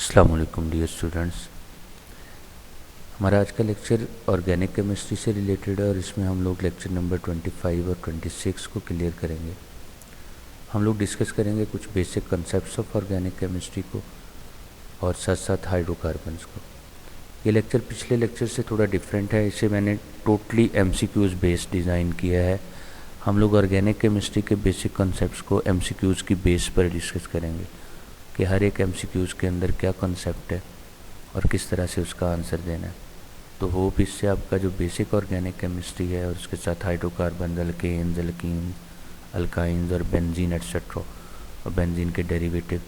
अस्सलाम वालेकुम dear students. हमारा आज का लेक्चर ऑर्गेनिक केमिस्ट्री से रिलेटेड है और इसमें हम लोग लेक्चर नंबर 25 और 26 को क्लियर करेंगे। हम लोग डिस्कस करेंगे कुछ basic concepts of organic chemistry को और साथ साथ हाइड्रोकार्बन्स को। ये लेक्चर पिछले लेक्चर से थोड़ा डिफरेंट है, इसे मैंने टोटली MCQs बेस्ड डिज़ाइन किया है। हम लोग ऑर्गेनिक केमिस्ट्री के बेसिक कॉन्सेप्ट्स को MCQs की बेस पर डिस्कस करेंगे कि हर एक MCQs के अंदर क्या कॉन्सेप्ट है और किस तरह से उसका आंसर देना है। तो होप इससे आपका जो बेसिक ऑर्गेनिक केमिस्ट्री है और उसके साथ हाइड्रोकार्बन, अल्केन्स, अल्कीन्स, अल्काइंस और बेंजीन एट्सेट्रा और बेंजीन के डेरिवेटिव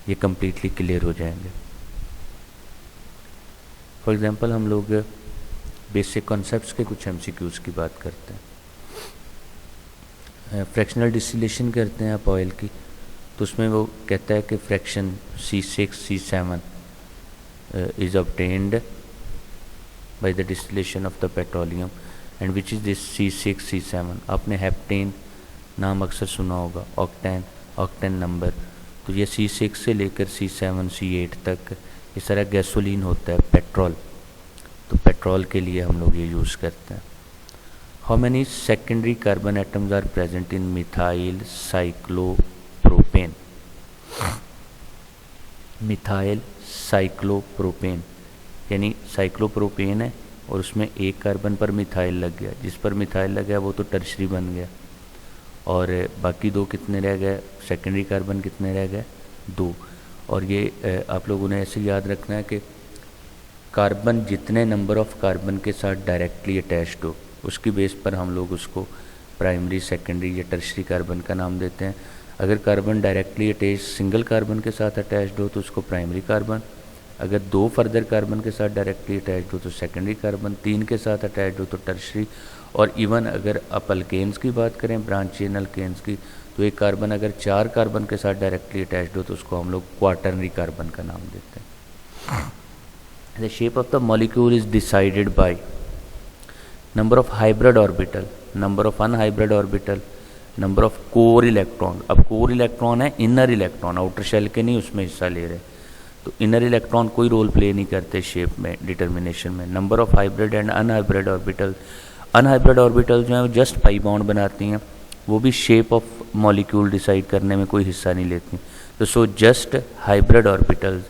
ये कम्प्लीटली क्लियर हो जाएंगे। फॉर एग्जांपल हम लोग बेसिक कॉन्सेप्ट्स के कुछ MCQs की बात करते हैं। फ्रैक्शनल डिस्टिलेशन करते हैं आप ऑयल की, तो उसमें वो कहता है कि fraction C6C7 is obtained by the distillation of the petroleum and which is this C6C7। आपने हेप्टेन नाम अक्सर सुना होगा, ऑक्टेन नंबर। तो ये C6 से लेकर C7 C8 तक इस तरह गैसोलीन होता है, पेट्रोल। तो पेट्रोल के लिए हम लोग ये यूज़ करते हैं। How many secondary carbon atoms are present in methyl cyclopropane. Methyl cyclopropane यानी साइक्लोप्रोपेन है और उसमें एक कार्बन पर मिथाइल लग गया, जिस पर मिथाइल लग गया वो तो टर्शरी बन गया, और बाकी दो कितने रह गए, सेकेंडरी कार्बन कितने रह गए, 2। और ये आप लोगों ने ऐसे याद रखना है कि कार्बन जितने नंबर ऑफ कार्बन के साथ डायरेक्टली अटैच्ड हो उसकी बेस पर हम लोग उसको प्राइमरी, सेकेंडरी या टर्शरी कार्बन का नाम देते हैं। अगर carbon directly attach single carbon के साथ अटैच्ड हो तो उसको प्राइमरी कार्बन, अगर 2 फर्दर कार्बन के साथ डायरेक्टली अटैच्ड हो तो सेकेंडरी कार्बन, 3 के साथ अटैच्ड हो तो टर्शरी। और इवन अगर आप अल्केन्स की बात करें, ब्रांच चेन अल्केन्स की, तो एक कार्बन अगर 4 कार्बन के साथ डायरेक्टली अटैच्ड हो तो उसको हम लोग क्वाटरनरी कार्बन का नाम देते हैं। The shape of the molecule is decided by number of hybrid orbital, number of unhybrid orbital, number of core electron. अब कोर इलेक्ट्रॉन है इनर इलेक्ट्रॉन, आउटर शेल के नहीं उसमें हिस्सा ले रहे, तो इनर इलेक्ट्रॉन कोई रोल प्ले नहीं करते शेप में, डिटर्मिनेशन में। Number of hybrid and unhybrid orbital, unhybrid orbital जो है वो जस्ट पाई बॉन्ड बनाती हैं, वो भी शेप ऑफ मॉलिक्यूल डिसाइड करने में कोई हिस्सा नहीं लेती। तो so just hybrid orbital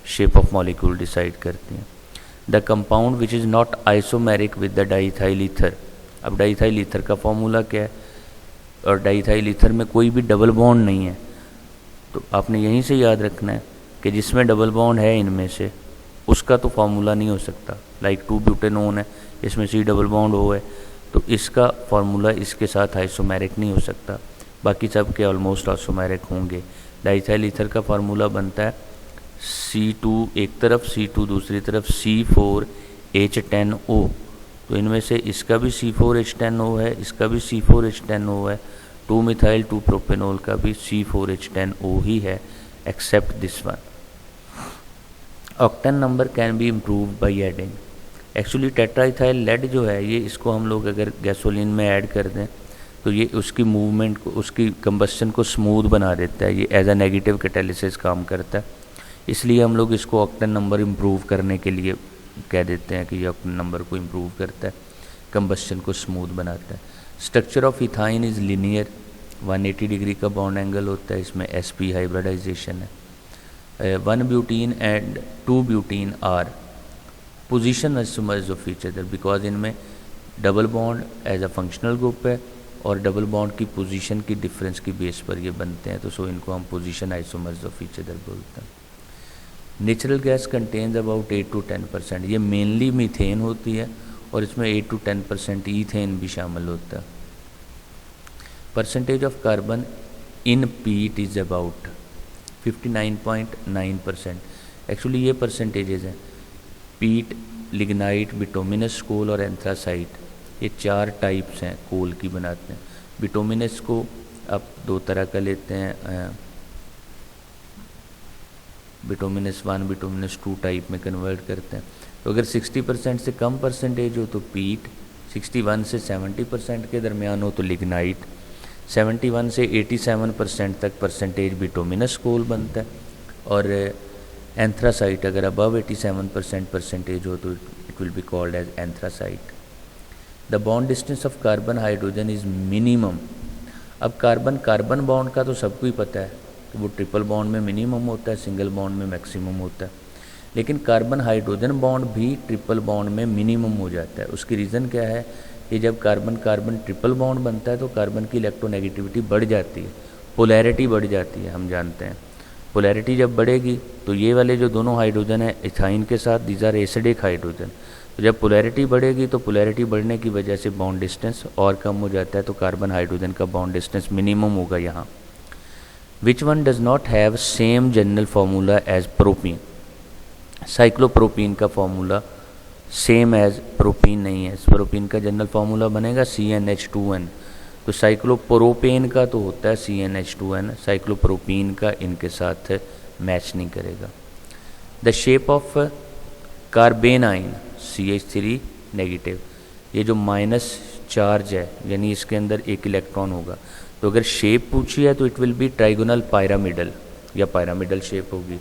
shape of molecule decide करती हैं। The compound which is not isomeric with the diethyl ether. अब डाइथाइल ईथर का फॉर्मूला क्या है, और डाइथाइल ईथर में कोई भी डबल बॉन्ड नहीं है, तो आपने यहीं से याद रखना है कि जिसमें डबल बॉन्ड है इनमें से उसका तो फार्मूला नहीं हो सकता। लाइक 2 ब्यूटेनोन है, इसमें C डबल बॉन्ड हो है, तो इसका फार्मूला इसके साथ आइसोमेरिक नहीं हो सकता, बाकी सब के ऑलमोस्ट आइसोमेरिक होंगे। डाइथाइल ईथर का फार्मूला बनता है C2 एक तरफ, C2 दूसरी तरफ, C4H10O। तो इनमें से इसका भी C4H10O है, इसका भी C4H10O है, 2 मिथाइल 2 प्रोपेनॉल का भी C4H10O ही है, except this one. Octane number can be improve by adding. Actually tetraethyl lead जो है ये, इसको हम लोग अगर गैसोलीन में ऐड कर दें तो ये उसकी मूवमेंट को, उसकी कंबस्शन को स्मूथ बना देता है, ये एज अ नेगेटिव कैटालिसिस काम करता है, इसलिए हम लोग इसको ऑक्टेन नंबर इम्प्रूव करने के लिए कह देते हैं कि ये ऑक्टेन नंबर को इम्प्रूव करता है, कंबस्शन को स्मूथ बनाता है। Structure of ethyne is linear, 180 degree का बॉन्ड एंगल होता है, इसमें sp हाइब्रिडाइजेशन है। 1 butene and 2 butene are position isomers of each other, because इनमें double bond as a functional group है और डबल बॉन्ड की पोजीशन की डिफरेंस की बेस पर ये बनते हैं, तो सो इनको हम position isomers of each other बोलते हैं। Natural gas contains about 8 to 10%, ये मेनली मीथेन होती है और इसमें 8 to 10% ईथेन भी शामिल होता है। परसेंटेज ऑफ कार्बन इन पीट इज़ अबाउट 59.9%। एक्चुअली ये परसेंटेजेस हैं, पीट, लिग्नाइट, बिटोमिनस कोल और एंथ्रासाइट, ये 4 टाइप्स हैं कोल की बनाते हैं। बिटोमिनस को आप 2 तरह का लेते हैं, बिटोमिनस 1, बिटोमिनस 2 टाइप में कन्वर्ट करते हैं। तो अगर 60% से कम परसेंटेज हो तो पीट, 61 से 70% के दरमियान हो तो लिग्नाइट, 71 से 87% तक परसेंटेज बिटोमिनस कोल बनता है, और एंथ्रासाइट अगर अबव 87% परसेंटेज हो तो it will be called as anthracite. The bond distance of carbon hydrogen is minimum. अब कार्बन कार्बन बॉन्ड का तो सबको ही पता है कि वो ट्रिपल बॉन्ड में मिनिमम होता है, सिंगल बॉन्ड में मैक्सिमम होता है, लेकिन कार्बन हाइड्रोजन बॉन्ड भी ट्रिपल बॉन्ड में मिनिमम हो जाता है। उसकी रीज़न क्या है कि जब कार्बन कार्बन ट्रिपल बॉन्ड बनता है तो कार्बन की इलेक्ट्रोनेगेटिविटी बढ़ जाती है, पोलैरिटी बढ़ जाती है। हम जानते हैं पोलैरिटी जब बढ़ेगी तो ये वाले जो दोनों हाइड्रोजन है इथाइन के साथ, दीज आर एसिडिक हाइड्रोजन, तो जब पोलैरिटी बढ़ेगी तो पोलैरिटी बढ़ने की वजह से बॉन्ड डिस्टेंस और कम हो जाता है, तो कार्बन हाइड्रोजन का बॉन्ड डिस्टेंस मिनिमम होगा यहाँ। Which one does not have same general formula as propene. Cyclopropene का फार्मूला सेम एज प्रोपीन नहीं है। प्रोपीन का जनरल फार्मूला बनेगा CnH2n, तो साइक्लोप्रोपेन का तो होता है CnH2n, साइक्लोप्रोपीन का इनके साथ मैच नहीं करेगा। The shape of कार्बेनाइन CH3 negative, ये जो माइनस चार्ज है यानी इसके अंदर एक इलेक्ट्रॉन होगा, तो अगर शेप पूछी है तो it will B trigonal pyramidal या पायरामिडल शेप होगी।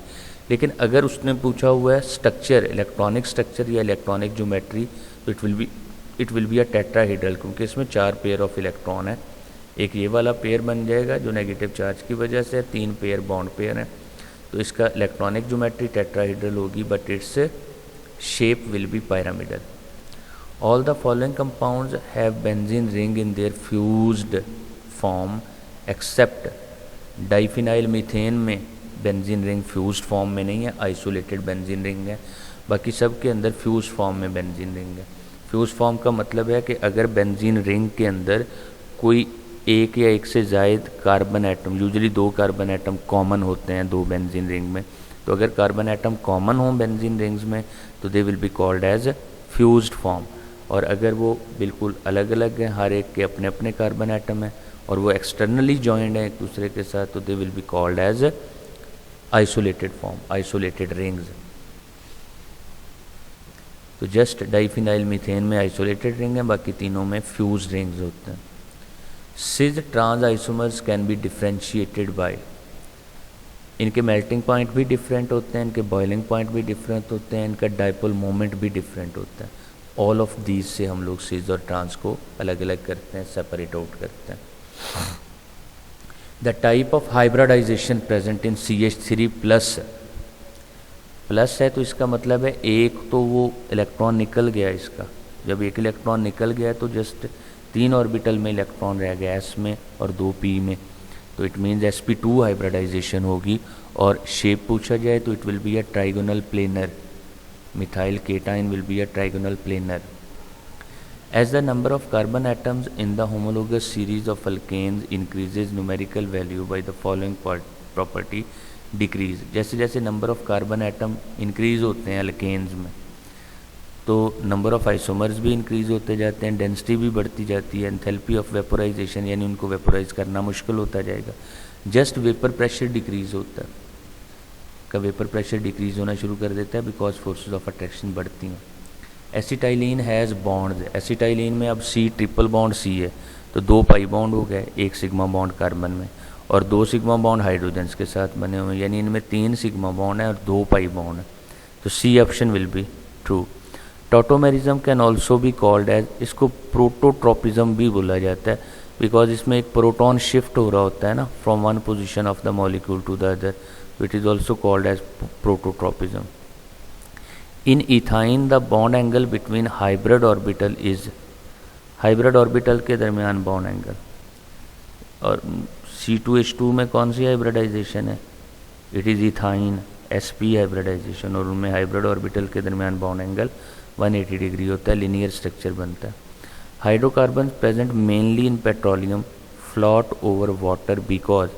लेकिन अगर उसने पूछा हुआ है स्ट्रक्चर, इलेक्ट्रॉनिक स्ट्रक्चर या इलेक्ट्रॉनिक ज्योमेट्री, तो it will be a tetrahedral, क्योंकि इसमें 4 पेयर ऑफ इलेक्ट्रॉन है। एक ये वाला पेयर बन जाएगा जो नेगेटिव चार्ज की वजह से, 3 पेयर बॉन्ड पेयर हैं, तो इसका इलेक्ट्रॉनिक ज्योमेट्री टेट्राहेड्रल होगी, but its shape will be pyramidal. All the following compounds have benzene ring in their fused form except diphenyl methane में बेंजीन रिंग फ्यूज्ड फॉर्म में नहीं है, आइसोलेटेड बेंजीन रिंग है। बाकी सब के अंदर फ्यूज फॉर्म में बेंजीन रिंग है। फ्यूज फॉर्म का मतलब है कि अगर बेंजीन रिंग के अंदर कोई एक या एक से ज़ायद carbon atom, usually 2 carbon atom common होते हैं 2 बेंजीन रिंग में, तो अगर कार्बन एटम कॉमन हो बेंजीन रिंग्स में तो they will be called as fused form. और अगर वो बिल्कुल अलग अलग हैं, हर एक के अपने अपने कार्बन एटम हैं और वो एक्सटर्नली जॉइंड हैं एक दूसरे के साथ, तो they will be called as isolated form, isolated rings. तो जस्ट डाइफिनाइल मीथेन में आइसोलेटेड रिंग है, बाकी तीनों में फ्यूज रिंग्स होते हैं। Cis trans isomers can be differentiated by, इनके मेल्टिंग पॉइंट भी डिफरेंट होते हैं, इनके बॉइलिंग पॉइंट भी डिफरेंट होते हैं, इनका डाइपोल मोमेंट भी डिफरेंट होता है। ऑल ऑफ दीज से हम लोग सिज और ट्रांस को अलग अलग करते हैं, सेपरेट आउट करते हैं। The type of hybridization present in CH3 plus, plus है तो इसका मतलब है एक तो वो इलेक्ट्रॉन निकल गया इसका, जब एक इलेक्ट्रॉन निकल गया तो जस्ट 3 ऑर्बिटल में इलेक्ट्रॉन रह गया S में और 2 P में, तो इट मीन्स sp2 हाइब्रिडाइजेशन होगी। और शेप पूछा जाए तो it will be a trigonal planar, methyl cation will be a trigonal planar. As the number of carbon atoms in the homologous series of alkanes increases numerical value by the following property decrease, जैसे जैसे number of carbon atom increase होते हैं alkanes में तो number of isomers भी increase होते जाते हैं, डेंसिटी भी बढ़ती जाती है, एंथैल्पी ऑफ वेपोराइजेशन यानी उनको वेपोराइज करना मुश्किल होता जाएगा। जस्ट वेपर प्रेशर डिक्रीज होता है, का वेपर प्रेशर डिक्रीज होना शुरू कर देता है बिकॉज फोर्सेस ऑफ अट्रैक्शन बढ़ती हैं। एसिटाइलिन हैज़ बॉन्ड्स, एसिटाइलिन में अब C ट्रिपल बॉन्ड C है तो 2 पाई बॉन्ड हो गए, 1 सिग्मा बॉन्ड कार्बन में और 2 सिग्मा बॉन्ड हाइड्रोजन्स के साथ बने हुए, यानी इनमें 3 सिग्मा बॉन्ड है और 2 पाई बॉन्ड है, तो C option will be true. Tautomerism can also be called as, इसको प्रोटोट्रोपिज्म भी बोला जाता है बिकॉज इसमें एक प्रोटॉन शिफ्ट हो रहा होता है ना from one position of the molecule to the other, it is also called as prototropism. In ethyne the bond angle between hybrid orbital is, hybrid orbital के दरमियान बॉन्ड एंगल, और C2H2 में कौन सी हाइब्रिडाइजेशन है, it is ethyne sp hybridisation, और उनमें hybrid orbital के दरमियान बॉन्ड एंगल 180 डिग्री होता है, लीनियर स्ट्रक्चर बनता है। Hydrocarbon present mainly in petroleum float over water because,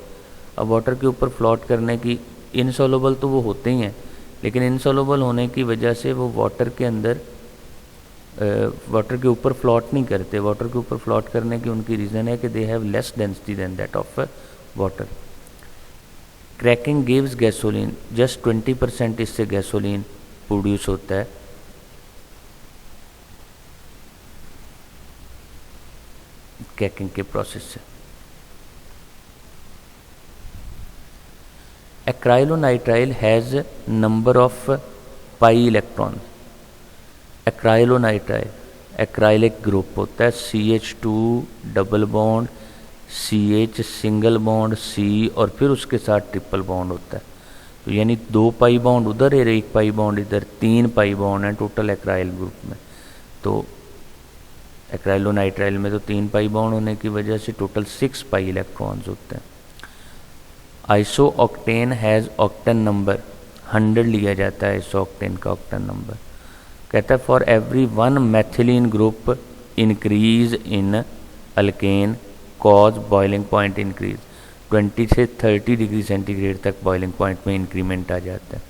अब वाटर के ऊपर फ्लॉट करने की, इनसॉल्युबल तो वो होते ही हैं लेकिन इनसॉल्युबल होने की वजह से वो वाटर के अंदर वाटर के ऊपर फ्लॉट नहीं करते। वाटर के ऊपर फ्लॉट करने की उनकी रीज़न है कि they have less density than that of water. Cracking gives gasoline, just 20% इससे गैसोलीन प्रोड्यूस होता है। क्रैकिंग के प्रोसेस से acrylonitrile has number of pi electron. Acrylonitrile acrylic group होता है, CH2 double bond, CH single bond, C और फिर उसके साथ ट्रिपल बॉन्ड होता है। तो यानी 2 पाई बॉन्ड उधर है, 1 पाई बॉन्ड इधर, 3 पाई बॉन्ड है टोटल एक्राइल ग्रुप में। तो एक्राइलोनाइट्राइल में तो 3 पाई बॉन्ड होने की वजह से टोटल 6 पाई इलेक्ट्रॉन्स होते हैं। आइसोऑक्टेन हैज़ ऑक्टेन नंबर 100 लिया जाता है आइसोऑक्टेन का ऑक्टेन नंबर। कहता है for every 1 मैथिलीन group increase in alkane cause boiling point increase. 20 से 30 डिग्री सेंटीग्रेड तक बॉइलिंग पॉइंट में इंक्रीमेंट आ जाता है।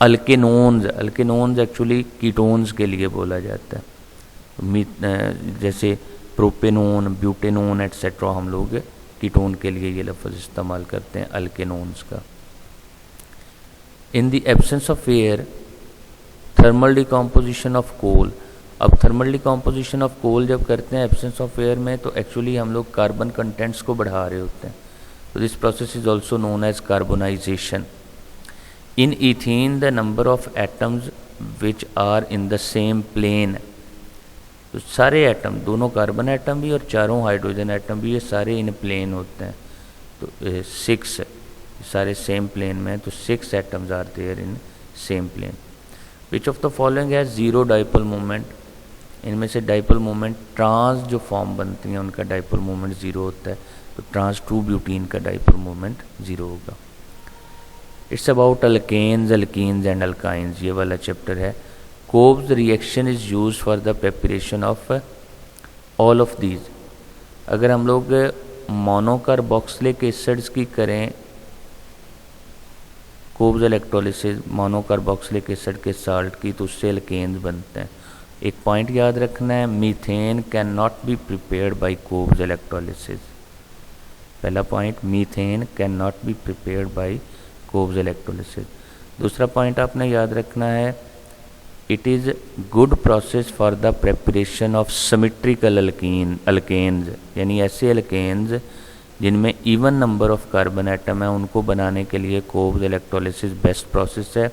अल्केनोन्स एक्चुअली कीटोन्स के लिए बोला जाता है, जैसे प्रोपेनोन, ब्यूटेनोन एट्सेट्रा हम लोग कीटोन के लिए ये लफ्ज़ इस्तेमाल करते हैं अल्केनोन्स का। In the absence of air thermal decomposition of coal. अब थर्मल डिकम्पोजिशन ऑफ कोल जब करते हैं एब्सेंस ऑफ एयर में, तो एक्चुअली हम लोग कार्बन कंटेंट्स को बढ़ा रहे होते हैं। तो this process is also known as carbonization. In ethene the number of atoms which are in the same plane. तो सारे एटम, दोनों कार्बन एटम भी और चारों हाइड्रोजन एटम भी, ये सारे इन प्लेन होते हैं। तो 6 सारे सेम प्लेन में, तो 6 atoms are there in same plane. Which of the following has zero dipole moment. इनमें से डाइपोल मोमेंट, ट्रांस जो फॉर्म बनती हैं उनका डाइपोल मोमेंट ज़ीरो होता है। तो ट्रांस 2 ब्यूटीन का डाइपोल मोमेंट ज़ीरो होगा। It's about alkanes, alkenes and alkynes, ये वाला चैप्टर है। Kolbe's reaction is use for the preparation of all of these. अगर हम लोग मोनोकार्बोक्सिलिक एसिड्स की करें कोब्स इलेक्ट्रोलिसिस मोनोकार्बोक्सिलिक एसिड के साल्ट की, तो उससे अल्केन्स बनते हैं। एक पॉइंट याद रखना है, methane can not be prepared by Kolbe's electrolysis. पहला point, methane can not be prepared by Kolbe's electrolysis. दूसरा पॉइंट आपने याद रखना है, it is good process for the preparation of symmetrical alkanes, यानी ऐसे अल्केन्स जिनमें even number of carbon atom है, उनको बनाने के लिए कोब्स इलेक्ट्रोलिसिस बेस्ट प्रोसेस है।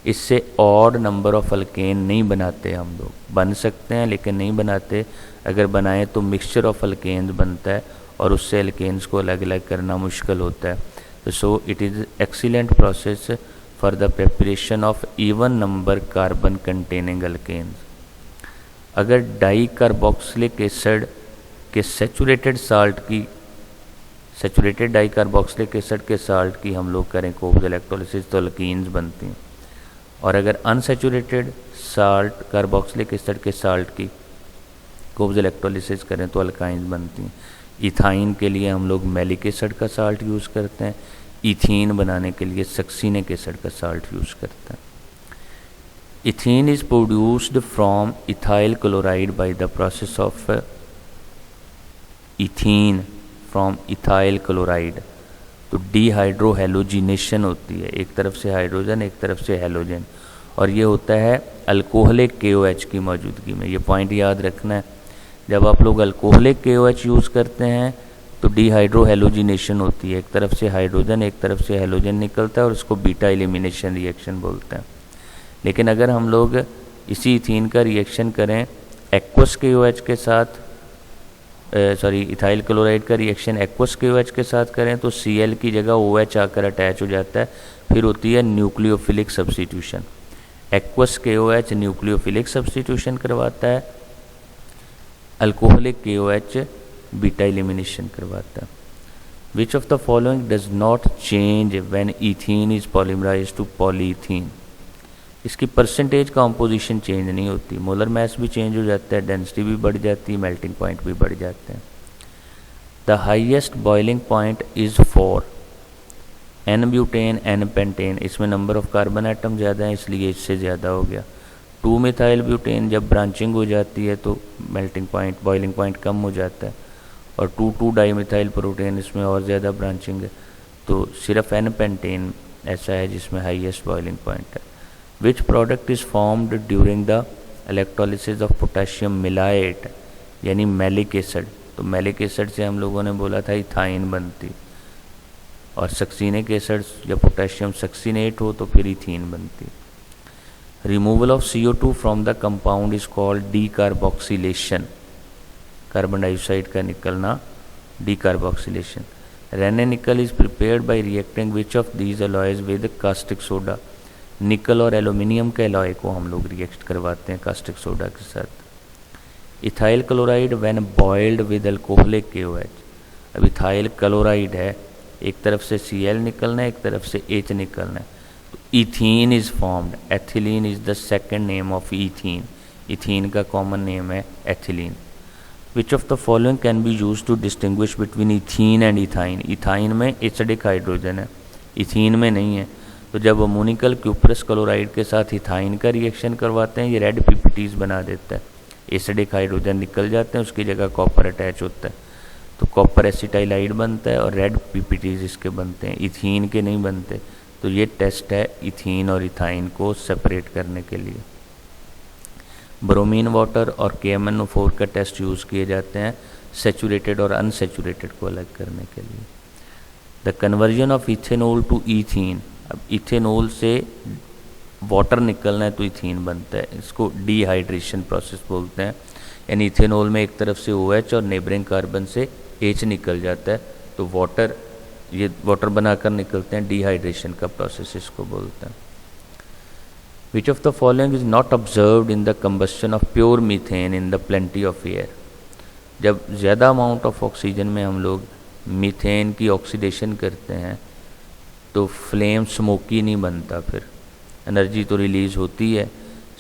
इससे ऑड नंबर ऑफ अल्केन नहीं बनाते हम लोग, बन सकते हैं लेकिन नहीं बनाते। अगर बनाएं तो मिक्सचर ऑफ अल्केन्स बनता है और उससे अल्केन्स को अलग अलग करना मुश्किल होता है। तो so it is excellent process for the preparation of even number carbon containing alkanes. अगर डाई कार्बोक्सिलिक एसिड के सैचुरेटेड डाई कार्बोक्सिलिक एसिड के साल्ट की हम लोग करें कोब्स इलेक्ट्रोलिसिस, तो अल्कीन्स बनती हैं। और अगर अनसैचुरेटेड साल्ट कार्बोक्सिलिक एसिड के साल्ट की कोब्स इलेक्ट्रोलिसिस करें तो अल्काइंस बनती हैं। इथाइन के लिए हम लोग मैलिक एसिड का साल्ट यूज़ करते हैं, इथीन बनाने के लिए सक्सीनिक एसिड का साल्ट यूज़ करते हैं। Ethene is produced from ethyl chloride by the process of ethene from ethyl chloride. तो डीहाइड्रोहेलोजिनेशन होती है, एक तरफ से हाइड्रोजन एक तरफ से हेलोजन, और ये होता है अल्कोहलिक KOH की मौजूदगी में। ये पॉइंट याद रखना है, जब आप लोग अल्कोहलिक KOH यूज़ करते हैं तो डीहाइड्रोहेलोजिनेशन होती है, एक तरफ से हाइड्रोजन एक तरफ से हेलोजन निकलता है और उसको बीटा एलिमिनेशन रिएक्शन बोलते हैं। लेकिन अगर हम लोग इसी इथीन का रिएक्शन करें एक्वस KOH के साथ, इथाइल क्लोराइड का रिएक्शन एक्वस KOH के साथ करें तो Cl की जगह OH आकर अटैच हो जाता है, फिर होती है nucleophilic substitution. Aqueous KOH nucleophilic substitution करवाता है, अल्कोहलिक KOH बीटा एलिमिनेशन करवाता है। Which of the following does not change when ethene is polymerized to polythene. इसकी परसेंटेज कॉम्पोजिशन चेंज नहीं होती, मोलर मास भी चेंज हो जाता है, डेंसिटी भी बढ़ जाती है, मेल्टिंग पॉइंट भी बढ़ जाते हैं। The highest boiling point is for n butane n pentane, इसमें नंबर ऑफ कार्बन आइटम ज़्यादा है इसलिए इससे ज़्यादा हो गया। 2 मिथाइल ब्यूटेन जब ब्रांचिंग हो जाती है तो मेल्टिंग पॉइंट बॉइलिंग पॉइंट कम हो जाता है, और 2,2 डाईमिथाइल प्रोटेन इसमें और ज़्यादा ब्रांचिंग है, तो सिर्फ एन पेंटेन ऐसा है जिसमें हाईएस्ट बॉइलिंग पॉइंट है। Which product is formed during the electrolysis of potassium maleate, यानी मैलिक एसिड। तो मैलिक एसिड से हम लोगों ने बोला था इथाइन बनती, और सक्सीनिक एसिड या पोटेशियम सक्सीनेट हो तो फिर इथीन बनती है। Removal of CO2 from the compound is called decarboxylation, carbon dioxide का निकलना decarboxylation. Raney nickel is prepared by reacting which of these alloys with caustic soda, nickel और aluminium के अलॉय को हम लोग रिएक्ट करवाते हैं कास्टिक सोडा के साथ। Ethyl chloride when boiled with alcoholic KOH, अब इथाइल क्लोराइड है, एक तरफ से Cl निकलना है, एक तरफ से H निकलना है, तो ethene is formed. Ethylene is the second name of ethene, ethene का कॉमन नेम है ethylene. Which of the following can be use to distinguish between ethene and ethyne, ethyne में एसिडिक हाइड्रोजन है, ethene में नहीं है, तो जब ammoniacal cuprous chloride के साथ इथाइन का रिएक्शन करवाते हैं ये रेड PPTs बना देता है, एसिडिक हाइड्रोजन निकल जाते हैं, उसकी जगह कॉपर अटैच होता है, तो कॉपर एसिटाइलाइड बनता है और रेड PPTs इसके बनते हैं, इथीन के नहीं बनते। तो ये टेस्ट है इथीन और इथाइन को सेपरेट करने के लिए। ब्रोमीन वाटर और KMnO4 का टेस्ट यूज़ किए जाते हैं सेचूरेटेड और अनसेचूरेटेड को अलग करने के लिए। The conversion of ethanol to ethene, अब इथेनॉल से वाटर निकलना है तो इथीन बनता है, इसको डिहाइड्रेशन प्रोसेस बोलते हैं, यानी इथेनॉल में एक तरफ से OH और नेबरिंग कार्बन से H निकल जाता है, तो वाटर, ये वाटर बनाकर निकलते हैं, डिहाइड्रेशन का प्रोसेस इसको बोलते हैं। विच of the following is not observed in the combustion of pure methane in the plenty of air, जब ज़्यादा अमाउंट ऑफ ऑक्सीजन में हम लोग मीथेन की ऑक्सीडेशन करते हैं तो फ्लेम स्मोकी नहीं बनता, फिर एनर्जी तो रिलीज़ होती है,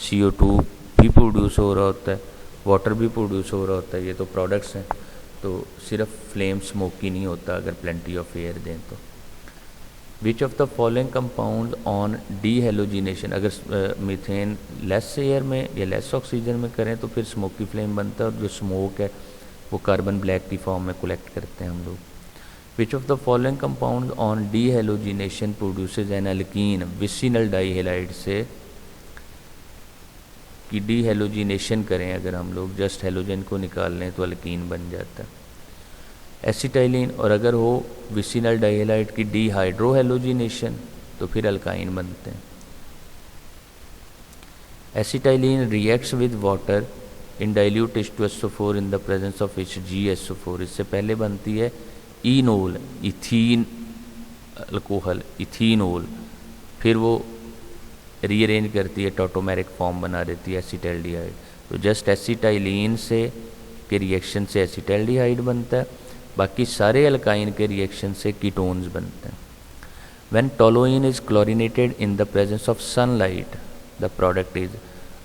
CO2 भी प्रोड्यूस हो रहा होता है, वाटर भी प्रोड्यूस हो रहा होता है, ये तो प्रोडक्ट्स हैं, तो सिर्फ फ्लेम स्मोकी नहीं होता अगर प्लेंटी ऑफ एयर दें तो। Which of the following compound on dehalogenation, अगर मीथेन लेस एयर में या लेस ऑक्सीजन में करें तो फिर स्मोकी फ्लेम बनता है, और जो स्मोक है वो कार्बन ब्लैक की फॉर्म में कलेक्ट करते हैं हम लोग। Which of the following compound on dehalogenation produces an alkene vicinal dihalide, से कि डीहेलोजिनेशन करें अगर हम लोग जस्ट हेलोजन को निकाल लें तो एल्कीन बन जाता है एसिटाइलिन, और अगर हो विसिनल डाईहेलाइड की डीहाइड्रोहेलोजिनेशन तो फिर अल्काइन बनते हैं। Acetylene reacts with water in dilute H2SO4 in the presence of HgSO4, इससे पहले बनती है इनोल, इथीन अल्कोहल इथीनोल, फिर वो रीअरेंज करती है टॉटोमेरिक फॉर्म बना देती है एसिटाल्डिहाइड, तो जस्ट एसिटाइलिन से के रिएक्शन से एसिटाल्डिहाइड बनता है, बाकी सारे अल्काइन के रिएक्शन से कीटोन्स बनते हैं। When toluene is chlorinated in the presence of sunlight the product is,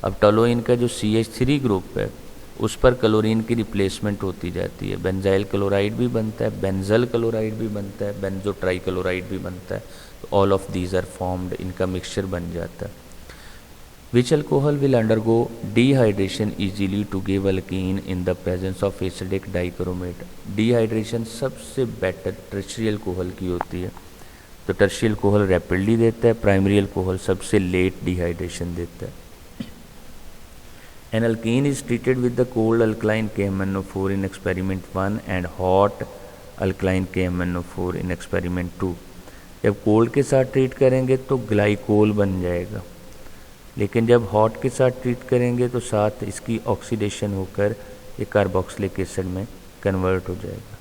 अब टोलुइन का जो CH3 ग्रुप है उस पर क्लोरीन की रिप्लेसमेंट होती जाती है, बेंजाइल क्लोराइड भी बनता है, बेंजल क्लोराइड भी बनता है, बेंजो ट्राई क्लोराइड भी बनता है, तो all of these are formed, इनका मिक्सचर बन जाता है। Which alcohol will undergo dehydration easily to give alkene in the presence of acidic dichromate, dehydration सबसे बेटर टर्शियरी अल्कोहल की होती है, तो टर्शियरी अल्कोहल रैपिडली देता है, प्राइमरी अल्कोहल सबसे लेट डिहाइड्रेशन देता है। An alkene is treated with the cold alkaline KMnO4 in experiment 1 and hot alkaline KMnO4 in experiment 2। जब कोल्ड के साथ ट्रीट करेंगे तो ग्लाइकोल बन जाएगा, लेकिन जब हॉट के साथ ट्रीट करेंगे तो साथ इसकी ऑक्सीडेशन होकर ये कार्बोक्सिलिक एसिड में कन्वर्ट हो जाएगा,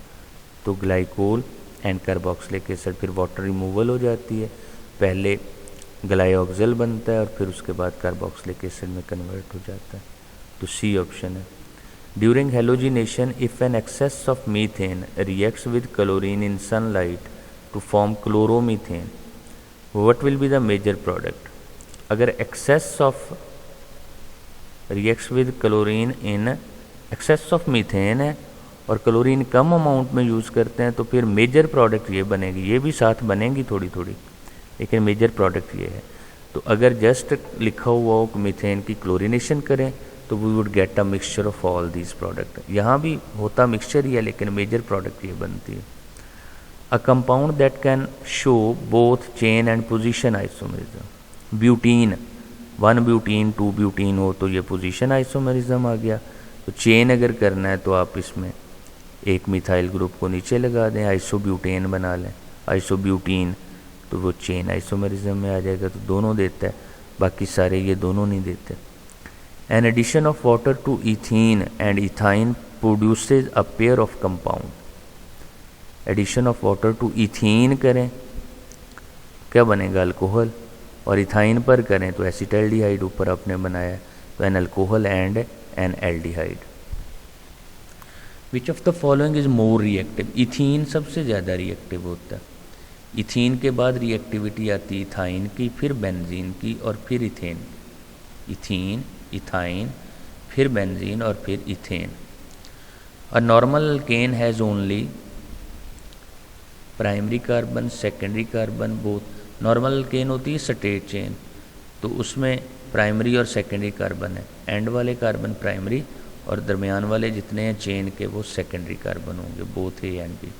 तो ग्लाइकोल एंड कार्बोक्सिलिक एसिड, फिर वाटर रिमूवल हो जाती है, पहले ग्लाइऑक्सिल बनता है और फिर उसके बाद कार्बोक्सिलिक एसिड में कन्वर्ट हो जाता है, तो C ऑप्शन है। During halogenation if an excess of methane reacts with chlorine in sunlight to form chloromethane, what will be the major product, अगर excess of reacts with chlorine in excess of methane है और chlorine कम amount में use करते हैं तो फिर major product ये बनेगी, ये भी साथ बनेंगी थोड़ी थोड़ी, लेकिन मेजर प्रोडक्ट ये है। तो अगर जस्ट लिखा हुआ हो मीथेन की क्लोरीनेशन करें तो we would get a mixture of all these product, यहाँ भी होता मिक्सचर ही है लेकिन मेजर प्रोडक्ट ये बनती है। A compound that can show both chain and position isomerism, butene 1 butene 2 butene हो तो ये पोजीशन आइसोमेरिज्म आ गया, तो चेन अगर करना है तो आप इसमें एक मिथाइल ग्रुप को नीचे लगा दें, आइसोब्यूटेन बना लें, आइसोब्यूटीन, तो वो चेन आइसोमेरिज्म में आ जाएगा, तो दोनों देता है, बाकी सारे ये दोनों नहीं देते। An addition of water to ethene and ethyne produces a pair of compound. Addition of water to ethene करें क्या बनेगा, अल्कोहल, और इथाइन पर करें तो एसिटाल्डिहाइड ऊपर आपने बनाया है, तो an alcohol and N aldehyde. Which of the following is more reactive. Ethene सबसे ज़्यादा रिएक्टिव होता है। इथीन के बाद रिएक्टिविटी आती है इथाइन की, फिर बेंजीन की और फिर इथेन। इथीन, इथाइन, फिर बेंजीन और फिर ethane. A normal alkane has only primary carbon, secondary carbon, both. Normal alkane होती है स्ट्रेट चेन, तो उसमें प्राइमरी और सेकेंडरी कार्बन है। एंड वाले कार्बन प्राइमरी और दरमियान वाले जितने हैं चेन के वो सेकेंडरी कार्बन होंगे, both A and B.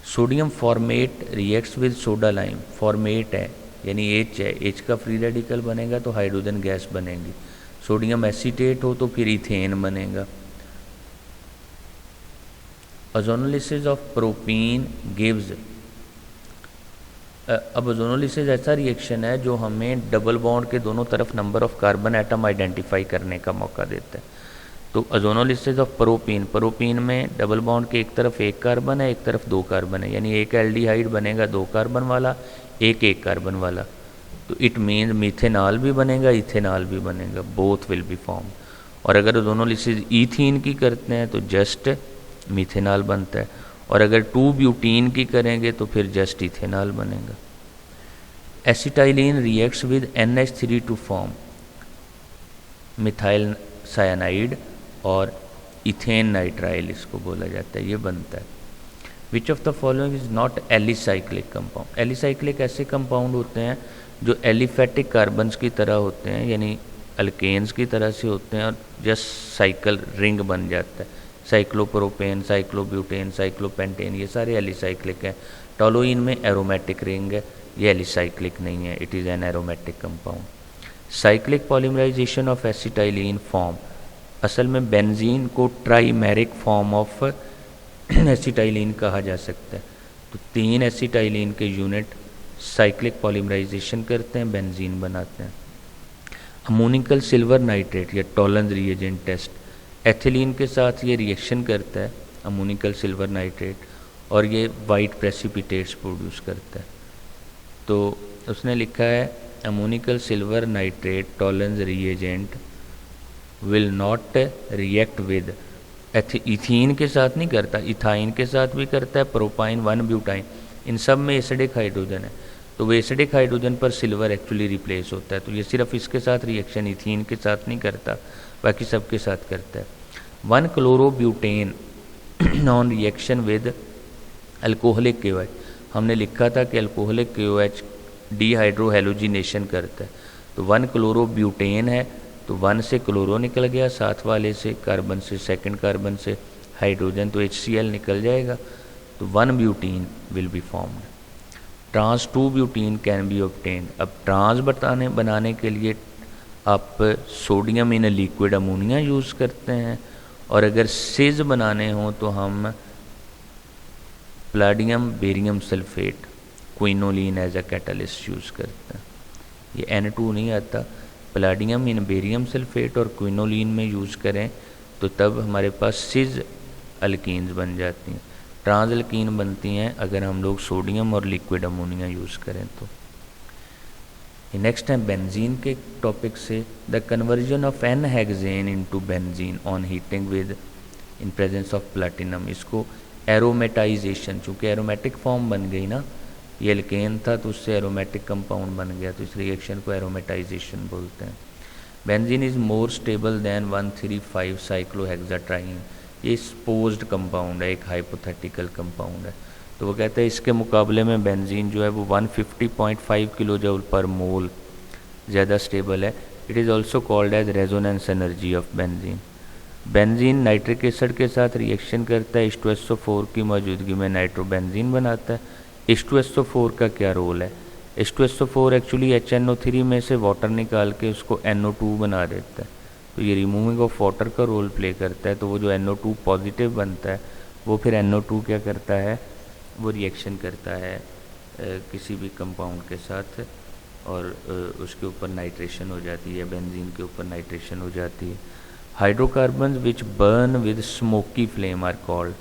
Sodium formate reacts with soda lime. Formate है यानी एच है, एच का फ्री रेडिकल बनेगा तो हाइड्रोजन गैस बनेगी। सोडियम एसीटेट हो तो फिर इथेन बनेगा। Ozonolysis of propene gives. अब ओजोनोलिसिस ऐसा रिएक्शन है जो हमें डबल बॉन्ड के दोनों तरफ number of carbon atom identify करने का मौका देता है। तो ओजोनोलिसिस ऑफ प्रोपीन, प्रोपीन में डबल बॉन्ड के एक तरफ एक कार्बन है, एक तरफ दो कार्बन है, यानी एक एल्डिहाइड बनेगा दो कार्बन वाला, एक कार्बन वाला, तो इट मीन मीथेनॉल भी बनेगा, इथेनॉल भी बनेगा, बोथ विल बी फॉर्म। और अगर ओजोनोलिसिस ईथीन की करते हैं तो जस्ट मीथेनॉल बनता है, और अगर 2-ब्यूटीन की करेंगे तो फिर जस्ट इथेनॉल बनेगा। Acetylene reacts with NH3 to form methyl cyanide और इथेन नाइट्राइल, इसको बोला जाता है, ये बनता है। Which of the following is not alicyclic compound. Alicyclic ऐसे कंपाउंड होते हैं जो एलिफेटिक कार्बन्स की तरह होते हैं, यानी अल्केन्स की तरह से होते हैं, और जस्ट साइकिल रिंग बन जाता है। साइक्लोप्रोपेन, साइक्लोब्यूटेन, साइक्लोपेंटेन, ये सारे एलिसाइक्लिक हैं। टोलुइन में एरोमेटिक रिंग है, ये एलिसाइक्लिक नहीं है, it is an aromatic compound. Cyclic polymerization of acetylene form, असल में बेंजीन को ट्राइमेरिक फॉर्म ऑफ एसिटाइलिन कहा जा सकता है। तो 3 एसिटाइलिन के यूनिट साइक्लिक पॉलीमराइजेशन करते हैं, बेंजीन बनाते हैं। अमोनिकल सिल्वर नाइट्रेट या टॉलरेंस रिएजेंट टेस्ट, एथिलीन के साथ ये रिएक्शन करता है अमोनिकल सिल्वर नाइट्रेट, और ये वाइट प्रेसिपिटेट्स प्रोड्यूस करता है। तो उसने लिखा है ammoniacal silver nitrate tolerance reagent will not react with, ethene के साथ नहीं करता, इथाइन के साथ भी करता है, प्रोपाइन 1-ब्यूटाइन, इन सब में एसिडिक हाइड्रोजन है, तो वो एसिडिक हाइड्रोजन पर सिल्वर एक्चुअली रिप्लेस होता है। तो ये सिर्फ इसके साथ रिएक्शन इथीन के साथ नहीं करता, बाकी सबके साथ करता है। One chlorobutane non reaction with alcoholic KOH, हमने लिखा था कि अल्कोहलिक KOH डीहाइड्रोहेलोजिनेशन करता है, तो 1-क्लोरोब्यूटेन है, तो 1 से क्लोरो निकल गया, साथ वाले से कार्बन से, सेकंड कार्बन से हाइड्रोजन, तो HCl निकल जाएगा, तो one butene will be formed. Trans two butene can be obtained. अब ट्रांस बनाने के लिए आप sodium in liquid ammonia use करते हैं, और अगर सिज बनाने हों तो हम palladium barium sulphate, quinoline as a catalyst use करते हैं। ये N2 नहीं आता, प्लाडियम इन बेरियम सल्फेट और क्विनोलिन में यूज़ करें तो तब हमारे पास सिज अल्कीन्स बन जाती हैं। ट्रांस अल्कीन बनती हैं अगर हम लोग सोडियम और लिक्विड अमोनिया यूज़ करें तो। नेक्स्ट है बेंजीन के टॉपिक से, the conversion of n hexane into benzene on heating with in presence of platinum, इसको एरोमेटाइजेशन, चूँकि एरोमेटिक फॉर्म बन गई ना, ये एल्केन था तो उससे एरोमेटिक कंपाउंड बन गया, तो इस रिएक्शन को एरोमेटाइजेशन बोलते हैं। Benzene is more stable then 1,3,5 साइक्लोहेक्साट्राइन, ये स्पोज्ड कंपाउंड है, एक हाइपोथेटिकल कंपाउंड है, तो वो कहते हैं इसके मुकाबले में बेंजीन जो है वो 150.5 किलो जूल पर मोल ज़्यादा स्टेबल है। It is also called as resonance energy of benzene. Benzene nitric acid के साथ रिएक्शन करता है, H2SO4 की मौजूदगी में नाइट्रोबेंजीन बनाता है। H2SO4 का क्या रोल है? H2SO4 एक्चुअली HNO3 में से वाटर निकाल के उसको NO2 बना देता है, तो ये रिमूविंग ऑफ वाटर का रोल प्ले करता है। तो वो जो NO2 पॉजिटिव बनता है वो फिर NO2 क्या करता है, वो रिएक्शन करता है किसी भी कंपाउंड के साथ और उसके ऊपर नाइट्रेशन हो जाती है, बेंजीन के ऊपर नाइट्रेशन हो जाती है। Hydrocarbons which burn with smoky flame are called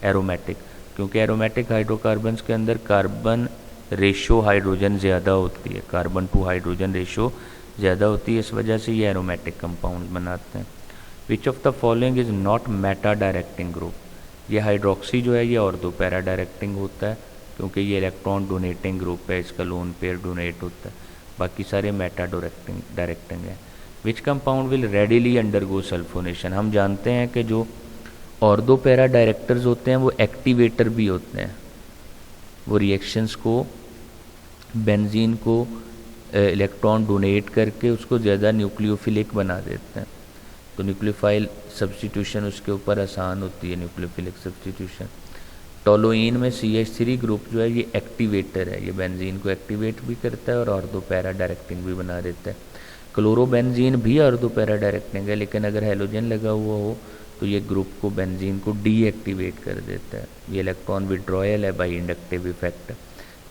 aromatic, क्योंकि एरोमेटिक हाइड्रोकार्बन्स के अंदर कार्बन रेशो हाइड्रोजन ज़्यादा होती है, कार्बन टू हाइड्रोजन रेशो ज़्यादा होती है, इस वजह से ये एरोमेटिक कंपाउंड बनाते हैं। विच of the following is not Meta directing group, ये हाइड्रोक्सी जो है ये ऑर्थो पैरा डायरेक्टिंग होता है क्योंकि ये इलेक्ट्रॉन डोनेटिंग ग्रुप है, इसका लोन पेयर डोनेट होता है, बाकी सारे मेटा डायरेक्टिंग है। विच compound will readily undergo sulphonation, हम जानते हैं कि जो ऑर्थो पैरा डायरेक्टर्स होते हैं वो एक्टिवेटर भी होते हैं, वो रिएक्शंस को बेंजीन को इलेक्ट्रॉन डोनेट करके उसको ज़्यादा न्यूक्लियोफिलिक बना देते हैं, तो न्यूक्लियोफाइल सब्स्टिट्यूशन उसके ऊपर आसान होती है, न्यूक्लियोफिलिक सब्स्टिट्यूशन। टोलुइन में CH3 ग्रुप जो है ये एक्टिवेटर है, ये बेंजीन को एक्टिवेट भी करता है और ऑर्थो पैरा डायरेक्टिंग भी बना देता है। क्लोरोबेंजीन भी ऑर्थो पैरा डायरेक्टिंग है, लेकिन अगर हैलोजन लगा हुआ हो तो ये ग्रुप को बेंजीन को डीएक्टिवेट कर देता है, ये इलेक्ट्रॉन विड्रॉयल है बाई इंडक्टिव इफेक्ट,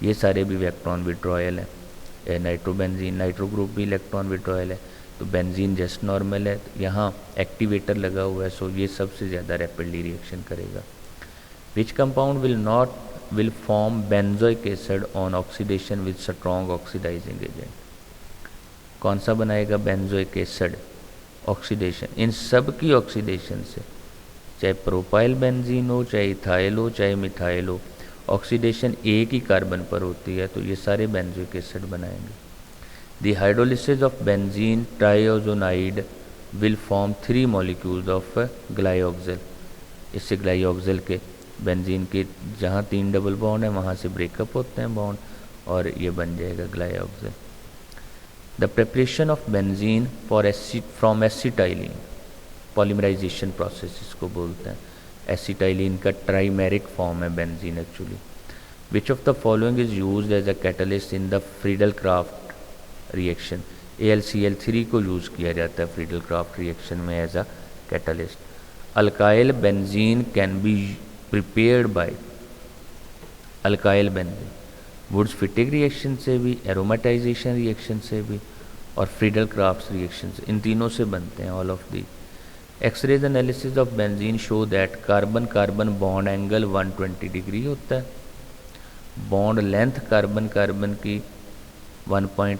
ये सारे भी इलेक्ट्रॉन विड्रॉयल है। नाइट्रोबेंजीन नाइट्रो ग्रुप भी इलेक्ट्रॉन विड्रॉयल है, तो बेंजीन जस्ट नॉर्मल है, तो यहाँ एक्टिवेटर लगा हुआ है, सो ये सबसे ज़्यादा रैपिडली रिएक्शन करेगा। Which compound will form benzoic acid on oxidation with strong oxidizing agent, कौन सा बनाएगा बेंजोइक एसिड ऑक्सीडेशन, इन सब की ऑक्सीडेशन से, चाहे प्रोपाइल बेंजीन हो, चाहे इथाइल हो, चाहे मिथाइल हो, ऑक्सीडेशन एक ही कार्बन पर होती है, तो ये सारे बेंजोइक एसिड बनाएंगे। The hydrolysis of benzene triozonide will form 3 molecules of glyoxal, इससे ग्लाइऑक्सिल के बेंजीन के जहाँ 3 डबल बॉन्ड है वहाँ से ब्रेकअप होते हैं बॉन्ड और ये बन जाएगा glyoxal. The preparation of benzene from acetylene, polymerization process इसको बोलते हैं, एसिटाइलिन का ट्राइमेरिक फॉर्म है benzene actually. Which of the following is used as a catalyst in the Friedel Crafts reaction, AlCl3 को यूज़ किया जाता है फ्रीडल क्राफ्ट रिएक्शन में as a catalyst. Alkyl benzene can be prepared by, alkyl benzene Wurtz Fittig reaction से भी, aromatisation reaction से भी और फ्रीडल क्राफ्ट रिएक्शन से, इन तीनों से बनते हैं all of the. X rays analysis of benzene show that carbon carbon bond angle 120 degree होता है, बॉन्ड लेंथ कार्बन कार्बन की 1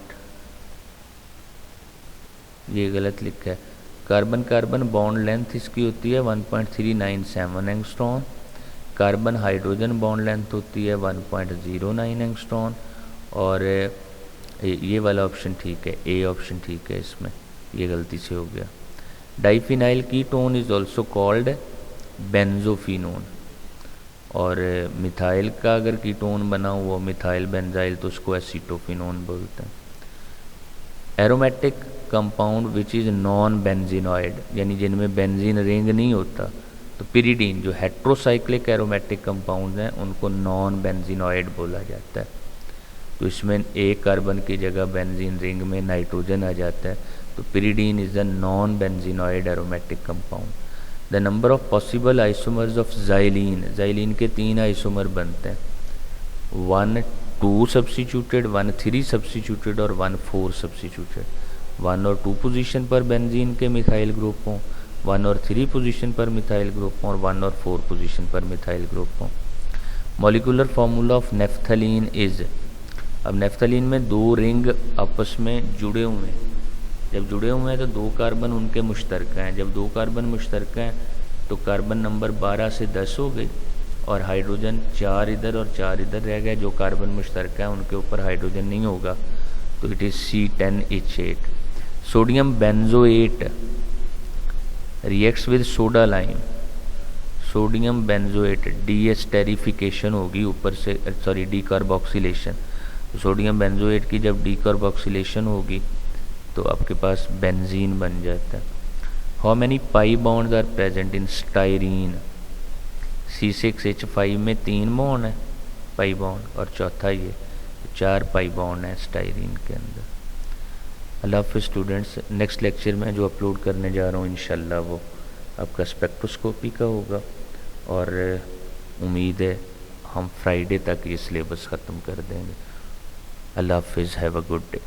ये गलत लिखा है, कार्बन कार्बन बॉन्ड लेंथ इसकी होती है 1.397 angstrom, carbon hydrogen bond length होती है 1.09 एंगस्ट्रॉन, और ये वाला ऑप्शन ठीक है, ए ऑप्शन ठीक है, इसमें ये गलती से हो गया। Diphenyl ketone is also called benzophenone, और मिथाइल का अगर कीटोन बना हुआ मिथाइल बेंजाइल तो उसको एसीटोफिनोन बोलते हैं। Aromatic compound which is non benzenoid, यानी जिनमें बेंजीन रिंग नहीं होता, तो पिरिडीन जो हेट्रोसाइक्लिक एरोमेटिक कंपाउंड हैं उनको नॉन बेंजीनॉइड बोला जाता है, तो इसमें एक कार्बन की जगह बेंजीन रिंग में नाइट्रोजन आ जाता है, तो pyridine is the non benzenoid aromatic compound. The number of possible isomers of xylene, xylene के 3 आइसोमर बनते हैं, 1 2 सब्स्टिट्यूटेड, 1 3 सब्स्टिट्यूटेड और 1 4 सब्स्टिट्यूटेड। 1 और 2 पोजीशन पर बेंजीन के मिथाइल ग्रुप हों, 1 और 3 पोजीशन पर मिथाइल ग्रुप हों और 1 और 4 पोजीशन पर मिथाइल ग्रुप हों। Molecular formula of naphthalene is, अब नेफ्थलीन में 2 रिंग आपस में जुड़े हुए हैं, जब जुड़े हुए हैं तो 2 कार्बन उनके मुश्तरका हैं, जब 2 कार्बन मुश्तरका हैं तो कार्बन नंबर 12 से 10 हो गई और हाइड्रोजन 4 इधर और 4 इधर रह गए, जो कार्बन मुश्तरका है उनके ऊपर हाइड्रोजन नहीं होगा, तो it is C10H8। Sodium benzoate reacts with soda lime, sodium benzoate deesterification होगी ऊपर से, सॉरी डीकार्बोक्सिलेशन, तो सोडियम बेंजोएट की जब डीकार्बोक्सिलेशन होगी तो आपके पास बेंजीन बन जाता है। How many pi bonds are present in styrene, C6H5 में 3 बॉन्ड है पाई बॉन्ड और चौथा ये 4 पाई बॉन्ड है स्टाइरीन के अंदर। अल्लाह हाफ़िज़ स्टूडेंट्स, नेक्स्ट लेक्चर में जो अपलोड करने जा रहा हूँ इंशाल्लाह वो आपका स्पेक्ट्रोस्कोपी का होगा, और उम्मीद है हम फ्राइडे तक ये सिलेबस ख़त्म कर देंगे। अल्लाह हाफिज़, हैव अ गुड डे।